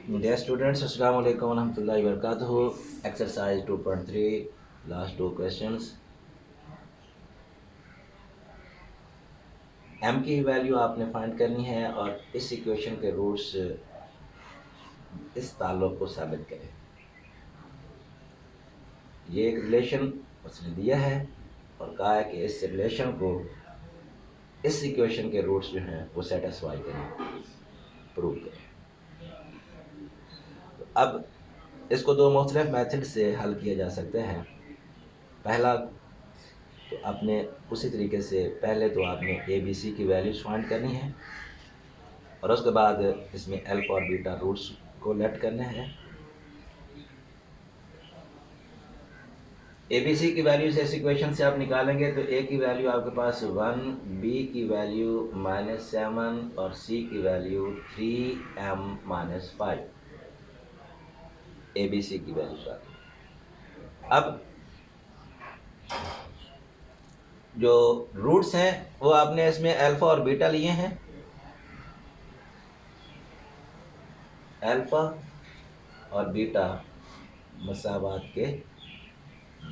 Dear students, Assalamu alaikum warahmatullahi wabarakatuh. Exercise 2.3, last two questions. m की value आपने find करनी है और इस इक्वेशन के रूट्स इस ताल्लुक को साबित करें। ये एक रिलेशन उसने दिया है और कहा है कि इस रिलेशन को इस इक्वेशन के रूट्स जो हैं वो सेटिस्फाई करें, प्रूव करें। तो अब इसको दो मुख्तलिफ मेथड से हल किया जा सकता है। पहला तो आपने उसी तरीके से पहले तो आपने ए बी सी की वैल्यूज फाइंड करनी है और उसके बाद इसमें अल्फा और बीटा रूट्स को लेट करने हैं। ए बी सी की वैल्यूज इस इक्वेशन से आप निकालेंगे तो ए की वैल्यू आपके पास 1, बी की वैल्यू -7 और सी की value 3m-5 A B C की वैल्यूज आती है। अब जो रूट्स हैं वो आपने इसमें अल्फा और बीटा लिए हैं। अल्फा और बीटा मसावात के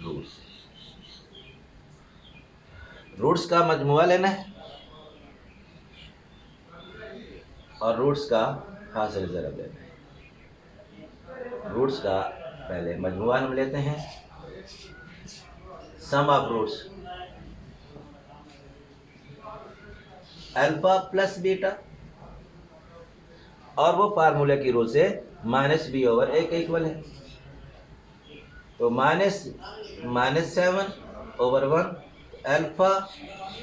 रूट्स, रूट्स का मजमुआ लेना है और रूट्स का हासिल ज़रब लेना है। रूट्स का पहले मजमुआ हम लेते हैं, sum of roots alpha plus beta और वो फार्मूले की रूल से -b/a के इक्वल है। तो -7/1 अल्फा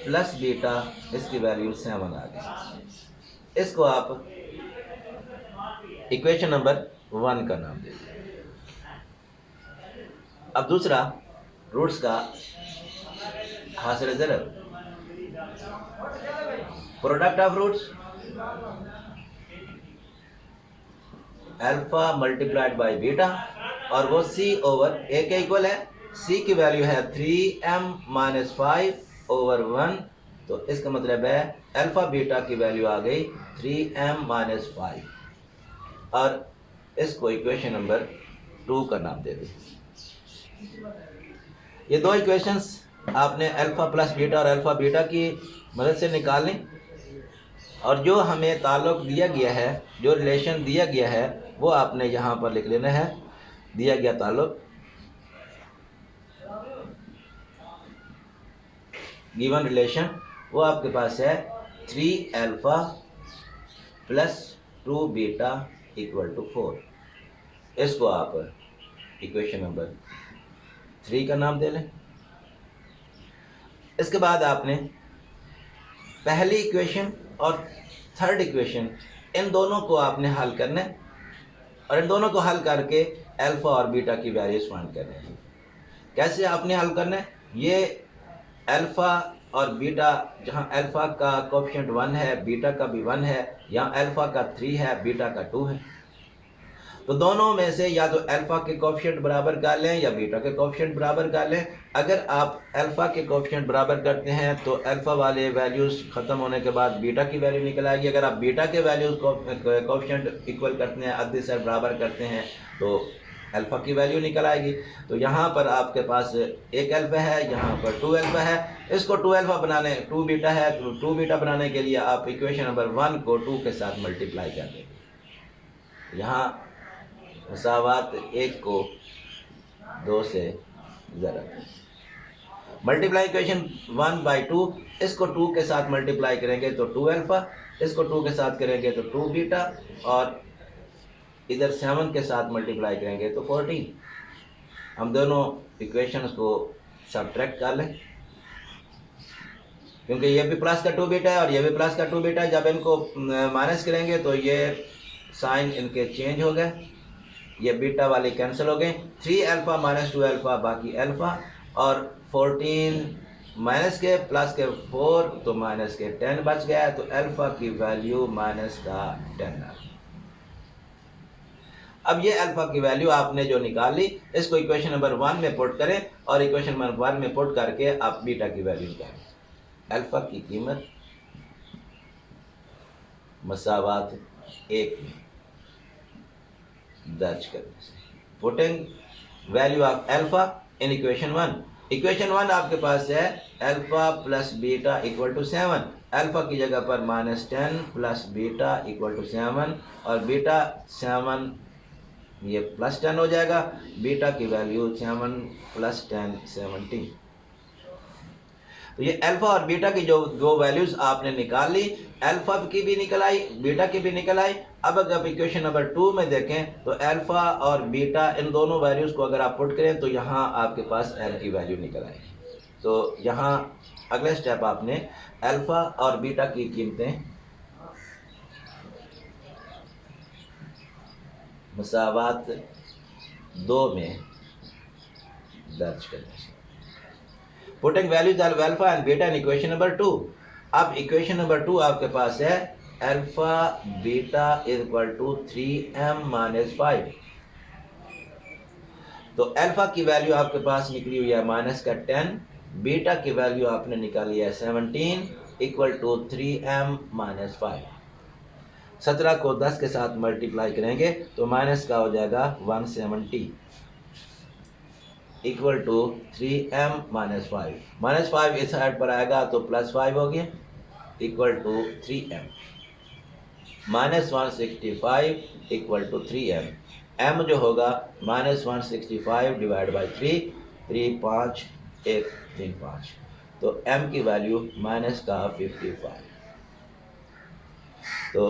प्लस बीटा, इसकी वैल्यू 7 आ गई। इसको आप इक्वेशन नंबर 1 का नाम दीजिए। अब दूसरा रूट्स का हासिल ज़रब, product of roots alpha multiplied by beta और वो c/a के इक्वल है। c की वैल्यू है 3m-5/1, तो इसका मतलब है अल्फा बीटा की वैल्यू आ गई 3m-5 और इसको इक्वेशन नंबर 2 का नाम दे दें। ये दो इक्वेशंस आपने अल्फा प्लस बीटा और अल्फा बीटा की मदद से निकाल लें और जो हमें ताल्लुक दिया गया है, जो रिलेशन दिया गया है, वो आपने यहाँ पर लिख लेना है। दिया गया ताल्लुक गिवन रिलेशन वो आपके पास है 3α प्लस 2β = 4। इसको आप इक्वेशन नंबर 3 का नाम दे लें। इसके बाद आपने पहली इक्वेशन और थर्ड इक्वेशन, इन दोनों को आपने हल करना है और इन दोनों को हल करके अल्फा और बीटा की वैल्यूज फाइंड करनी है। कैसे आपने हल करना है? ये अल्फा और बीटा, जहाँ अल्फा का कोएफिशिएंट 1 है, बीटा का भी 1 है, यहाँ अल्फा का 3 है, बीटा का 2 है, तो दोनों में से या तो अल्फा के कोएफिशिएंट बराबर कर लें या बीटा के कोएफिशिएंट बराबर कर लें। अगर आप अल्फा के कोएफिशिएंट बराबर करते हैं तो अल्फा वाले वैल्यूज़ ख़त्म होने के बाद बीटा की वैल्यू निकल आएगी। अगर आप बीटा के वैल्यूज़ कोएफिशिएंट इक्वल करते हैं, अद्दे सर बराबर करते हैं, तो अल्फा की वैल्यू निकल आएगी। तो यहाँ पर आपके पास एक अल्फा है, यहाँ पर 2 अल्फा है। इसको 2 अल्फा बनाने, 2 बीटा है, तो 2 बीटा बनाने के लिए आप इक्वेशन नंबर 1 को 2 के साथ मल्टीप्लाई कर देंगे। यहाँ मसावात 1 को 2 से ज़रब, मल्टीप्लाई इक्वेशन 1/2, इसको 2 के साथ मल्टीप्लाई करेंगे तो 2 अल्फा, इसको 2 के साथ करेंगे तो 2 बीटा और इधर 7 के साथ मल्टीप्लाई करेंगे तो 14। हम दोनों इक्वेशंस को सब्ट्रैक्ट कर लें, क्योंकि ये भी प्लस का 2 बीटा है और ये भी प्लस का 2 बीटा है। जब इनको माइनस करेंगे तो ये साइन इनके चेंज हो गए, ये बीटा वाले कैंसिल हो गए। 3 अल्फा माइनस 2 अल्फा बाकी अल्फा, और 14 माइनस के प्लस के 4 तो माइनस के 10 बच गया, तो अल्फा की वैल्यू माइनस का 10 आ गई। अब ये अल्फा की वैल्यू आपने जो निकाली, इसको इक्वेशन नंबर 1 में पुट करें और इक्वेशन नंबर 1 में पुट करके आप बीटा की वैल्यू निकालें। अल्फा की कीमत मसावात 1 में दर्ज करने से। Putting value of alpha in equation one. Equation one आपके पास है alpha plus beta equal to 7। Alpha की जगह पर -10 प्लस बीटा इक्वल टू 7 और बीटा 7 ये +10 हो जाएगा। बीटा की वैल्यू 7 + 10 17। तो ये अल्फा और बीटा की जो दो वैल्यूज आपने निकाल ली, अल्फा की भी निकल आई, बीटा की भी निकल आई। अब अगर इक्वेशन नंबर 2 में देखें तो अल्फा और बीटा इन दोनों वैल्यूज को अगर आप पुट करें तो यहाँ आपके पास एल की वैल्यू निकल आएगी। तो यहाँ अगले स्टेप आपने अल्फा और बीटा की कीमतें मसावात 2 में दर्ज करने से। Putting values of alpha and beta in equation number 2। अब इक्वेशन नंबर 2 आपके पास है alpha beta equal to 3m - 5। तो अल्फा की वैल्यू आपके पास निकली हुई है -10, बीटा की वैल्यू आपने निकाली है 17 इक्वल टू 3m - 5। 17 को 10 के साथ मल्टीप्लाई करेंगे तो माइनस का हो जाएगा 170 इक्वल टू 3m - 5। -5 इस साइड पर आएगा तो +5 हो गया equal to 3m। -165 equal to 3m। m जो होगा -165 डिवाइड बाई 3, 3 5 1 3 5। तो m की वैल्यू -55। तो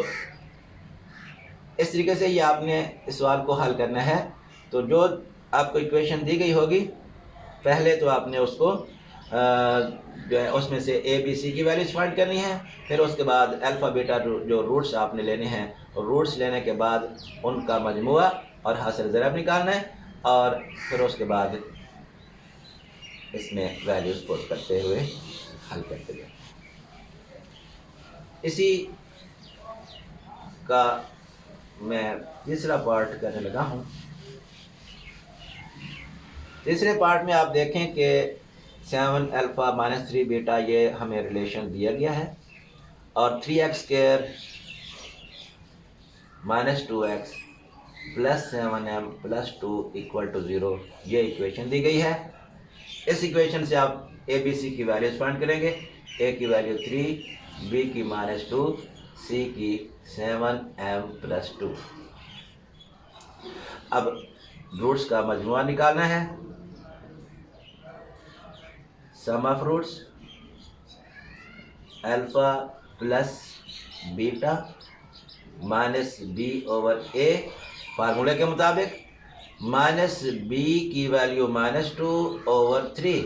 इस तरीके से ये आपने इस सवाल को हल करना है। तो जो आपको इक्वेशन दी गई होगी, पहले तो आपने उसको जो है उसमें से ए बी सी की वैल्यूज फाइंड करनी है। फिर उसके बाद अल्फ़ा बीटा जो रूट्स आपने लेने हैं, और रूट्स लेने के बाद उनका मजमुआ और हासिल ज़रब निकालना है, और फिर उसके बाद इसमें वैल्यूज पुट करते हुए हल करते हुए। इसी का मैं तीसरा पार्ट करने लगा हूँ। तीसरे पार्ट में आप देखें कि 7 अल्फ़ा - 3 बीटा ये हमें रिलेशन दिया गया है, और 3x² - 2x + 7m + 2 = 0 ये इक्वेशन दी गई है। इस इक्वेशन से आप ए बी सी की वैल्यूज फाइंड करेंगे। ए की वैल्यू 3, बी की -2, सी की 7m + 2। अब रूट्स का मजमुआ निकालना है। Sum of roots alpha plus beta -b/a फार्मूले के मुताबिक -b की वैल्यू -2/3।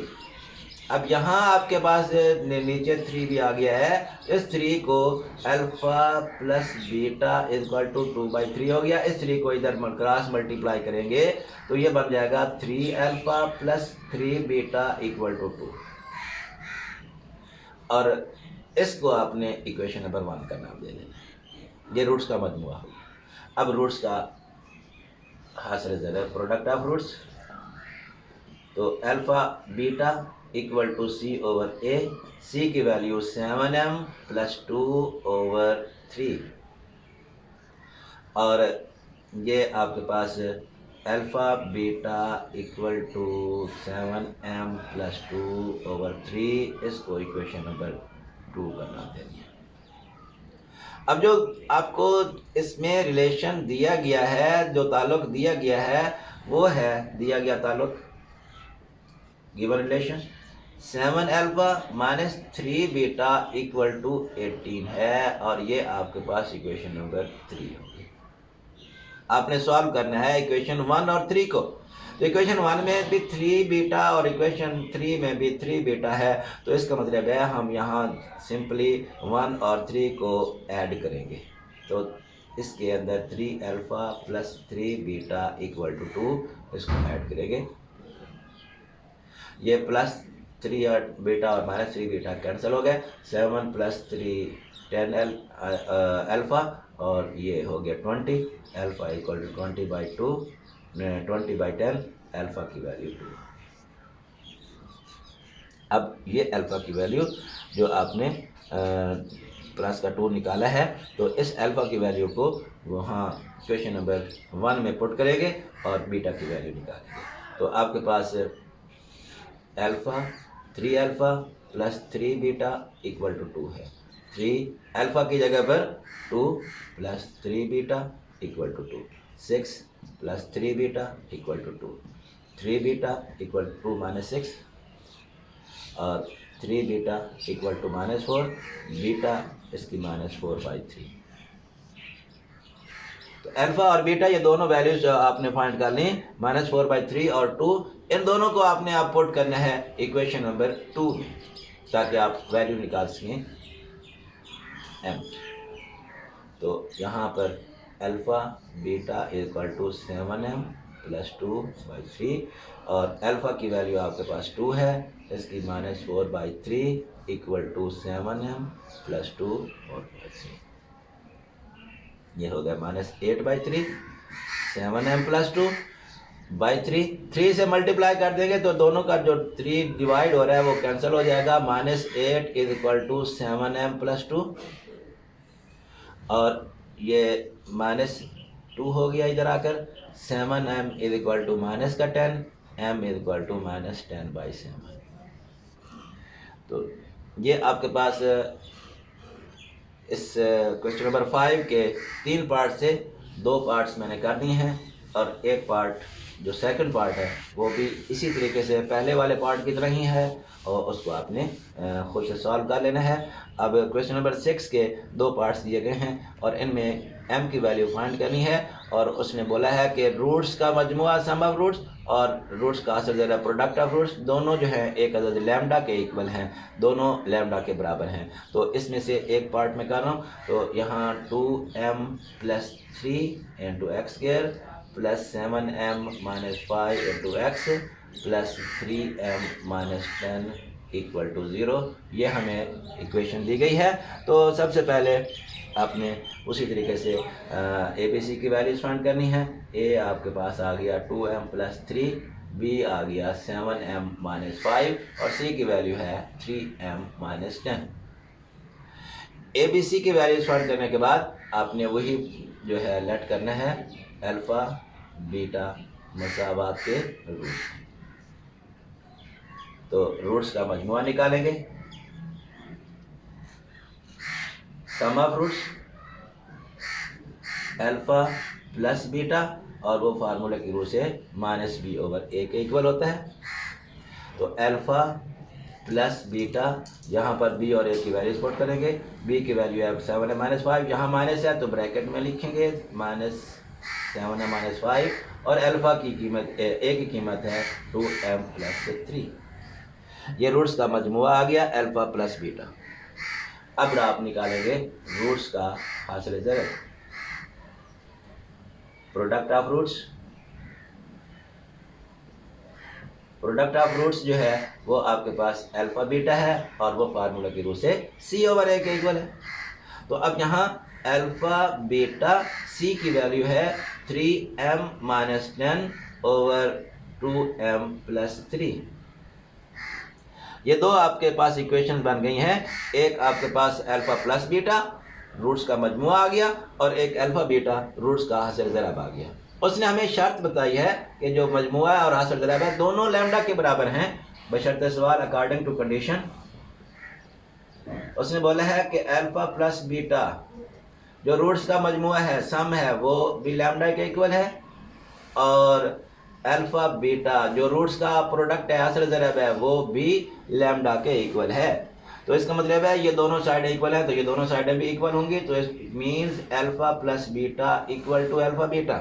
अब यहाँ आपके पास नीचे 3 भी आ गया है। इस 3 को alpha plus beta equal to 2/3 हो गया। इस 3 को इधर क्रॉस मल्टीप्लाई करेंगे तो ये बन जाएगा 3 alpha plus 3 beta equal to 2, और इसको आपने इक्वेशन नंबर 1 का नाम दे देना। ये रूट्स का मजमुआ होगा। अब रूट्स का हासिल ज़रब प्रोडक्ट ऑफ रूट्स, तो alpha beta equal to c/a। c की वैल्यू 7m + 2/3, और ये आपके पास alpha beta equal to 7m + 2/3, इसको इक्वेशन नंबर 2 का नाम देंगे। अब जो आपको इसमें रिलेशन दिया गया है, जो ताल्लुक दिया गया है, वो है दिया गया ताल्लुक, given relation 7 alpha - 3 beta equal to 18 है, और ये आपके पास इक्वेशन नंबर 3 होगी। आपने सॉल्व करना है इक्वेशन 1 और 3 को। तो इक्वेशन 1 में भी 3 बीटा और इक्वेशन 3 में भी 3 बीटा है, तो इसका मतलब है हम यहाँ सिंपली 1 और 3 को ऐड करेंगे। तो इसके अंदर 3 alpha plus 3 beta equal to 2, इसको ऐड करेंगे। ये +3 बीटा और -3 बीटा कैंसिल हो गए। 7 + 3 10 अल्फ़ा, और ये हो गया 20 अल्फ़ा इक्वल टू 20/2, 20/10 अल्फ़ा की वैल्यू 2। अब ये अल्फ़ा की वैल्यू जो आपने प्लस का 2 निकाला है, तो इस अल्फ़ा की वैल्यू को वहाँ क्वेश्चन नंबर 1 में पुट करेंगे और बीटा की वैल्यू निकालेंगे। तो आपके पास alpha 3 alpha plus 3 beta equal to 2 है। 3 अल्फ़ा की जगह पर 2 plus 3 beta equal to 2, 6 plus 3 beta equal to 2, 3 beta equal to -6 और 3 बीटा इक्वल टू -4, बीटा इसकी -4/3। तो अल्फ़ा और बीटा ये दोनों वैल्यूज आपने फाइंड कर ली, -4/3 और 2, इन दोनों को आपने आप पुट करना है इक्वेशन नंबर 2 में, ताकि आप वैल्यू निकाल सकें m। तो यहाँ पर alpha beta equal to 7m plus 2/3 और अल्फ़ा की वैल्यू आपके पास 2 है, इसकी -4/3 इक्वल टू 7m प्लस 2/3। ये हो गया -8/3, 7m प्लस 2/3। 3 से मल्टीप्लाई कर देंगे तो दोनों का जो 3 डिवाइड हो रहा है वो कैंसिल हो जाएगा। -8 is equal to 7m plus 2 और ये -2 हो गया इधर आकर। 7m is equal to -10, m is equal to -10/7। तो ये आपके पास इस क्वेश्चन नंबर 5 के 3 पार्ट से 2 पार्ट्स मैंने कर दिए हैं और एक पार्ट जो सेकंड पार्ट है वो भी इसी तरीके से पहले वाले पार्ट की तरह ही है और उसको आपने खुद से सॉल्व कर लेना है। अब क्वेश्चन नंबर 6 के 2 पार्ट्स दिए गए हैं और इनमें m की वैल्यू फाइंड करनी है और उसने बोला है कि रूट्स का मजमुआ सम ऑफ रूट्स और रूट्स का असल ज़रा प्रोडक्ट ऑफ रूट्स दोनों जो है एक अदद लैम्डा के इक्वल हैं, दोनों लैम्डा के बराबर हैं। तो इसमें से एक पार्ट में कर रहा हूँ। तो यहाँ 2m plus 3 into x square plus 7m minus 5 into x plus 3m minus 10 equal to 0, ये हमें इक्वेशन दी गई है। तो सबसे पहले आपने उसी तरीके से ABC की वैल्यूज फाइंड करनी है। A आपके पास आ गया 2m प्लस 3, B आ गया 7m माइनस 5 और C की वैल्यू है 3m माइनस 10। ABC की वैल्यूज फाइंड करने के बाद आपने वही जो है लेट करना है अल्फ़ा बीटा मसावात के रूट्स। तो रूट्स का मजमुआ निकालेंगे, sum of roots alpha plus beta और वो फार्मूला की रूट से -b/a के इक्वल होता है। तो अल्फ़ा प्लस बीटा यहाँ पर b और a की वैल्यूज पुट करेंगे। b की वैल्यू है 7m माइनस 5, यहाँ माइनस है तो ब्रैकेट में लिखेंगे -7m माइनस 5 और अल्फ़ा की कीमत a की कीमत है 2m प्लस 3। ये रूट्स का मजमुआ आ गया अल्फ़ा प्लस बीटा। अब आप निकालेंगे रूट्स का हासिल ज़रब, product of roots. Product of roots जो है वो आपके पास अल्फ़ा बीटा है और वो फार्मूला की रूट से c/a के इक्वल है। तो अब यहाँ अल्फ़ा बीटा c की वैल्यू है 3m minus 10 over 2m plus 3। ये दो आपके पास इक्वेशन बन गई हैं। एक आपके पास अल्फ़ा प्लस बीटा रूट्स का मजमुआ आ गया और एक अल्फ़ा बीटा रूट्स का हासिल ज़रब आ गया। उसने हमें शर्त बताई है कि जो मजमुआ और हासिल ज़रब है दोनों लैम्डा के बराबर हैं बशर्ते सवाल अकॉर्डिंग टू कंडीशन। उसने बोला है कि अल्फ़ा प्लस बीटा जो रूट्स का मजमुआ है सम है वो भी लैम्डा के इक्वल है और अल्फ़ा बीटा जो रूट्स का प्रोडक्ट है हासिल ज़रब है वो भी लैम्डा के इक्वल है। तो इसका मतलब है ये दोनों साइडें इक्वल हैं तो ये दोनों साइडें भी इक्वल होंगी। तो इस means alpha plus beta equal to alpha beta.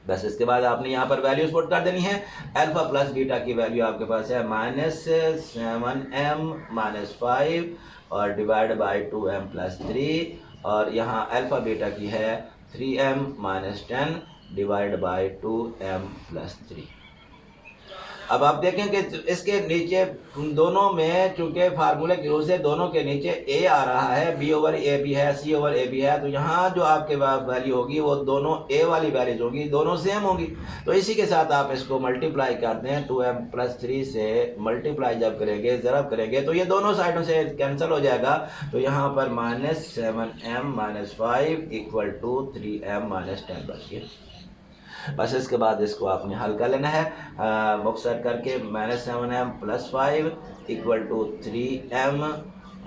बस इसके बाद आपने यहाँ पर वैल्यूज पुट कर देनी है। अल्फ़ा प्लस बीटा की वैल्यू आपके पास है -7m माइनस 5 और डिवाइड बाई 2m प्लस 3 और यहाँ अल्फ़ा बीटा की है 3m minus 10 divide by 2m plus 3। अब आप देखें कि इसके नीचे दोनों में चूंकि फार्मूले की रूल से दोनों के नीचे ए आ रहा है, बी ओवर ए बी है, सी ओवर ए बी है, तो यहाँ जो आपके पास वैल्यू होगी वो दोनों ए वाली वैल्यूज होगी, दोनों सेम होगी। तो इसी के साथ आप इसको मल्टीप्लाई करते हैं, 2m+3 से मल्टीप्लाई जब करेंगे, ज़रब करेंगे, तो ये दोनों साइडों से कैंसिल हो जाएगा। तो यहाँ पर -7m-5 = 3m-10 बच गया। बस इसके बाद इसको आपने हल कर लेना है मुख्तसर करके। -7m+5 = 3m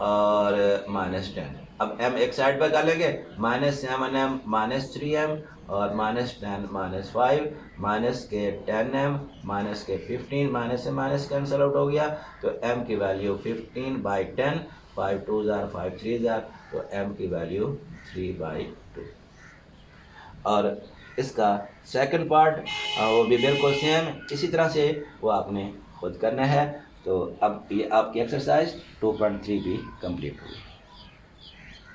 और -10। अब m एक साइड पर कर लेंगे, -7m -3m और -10 -5 माइनस के 10m माइनस के 15, माइनस से माइनस कैंसिल आउट हो गया, तो m की value 15/10, 5 2s are 5 3s are, तो m की वैल्यू 3/2। और इसका सेकंड पार्ट वो भी बिल्कुल सेम इसी तरह से वो आपने खुद करना है। तो अब ये आपकी एक्सरसाइज 2.3 भी कंप्लीट हुई।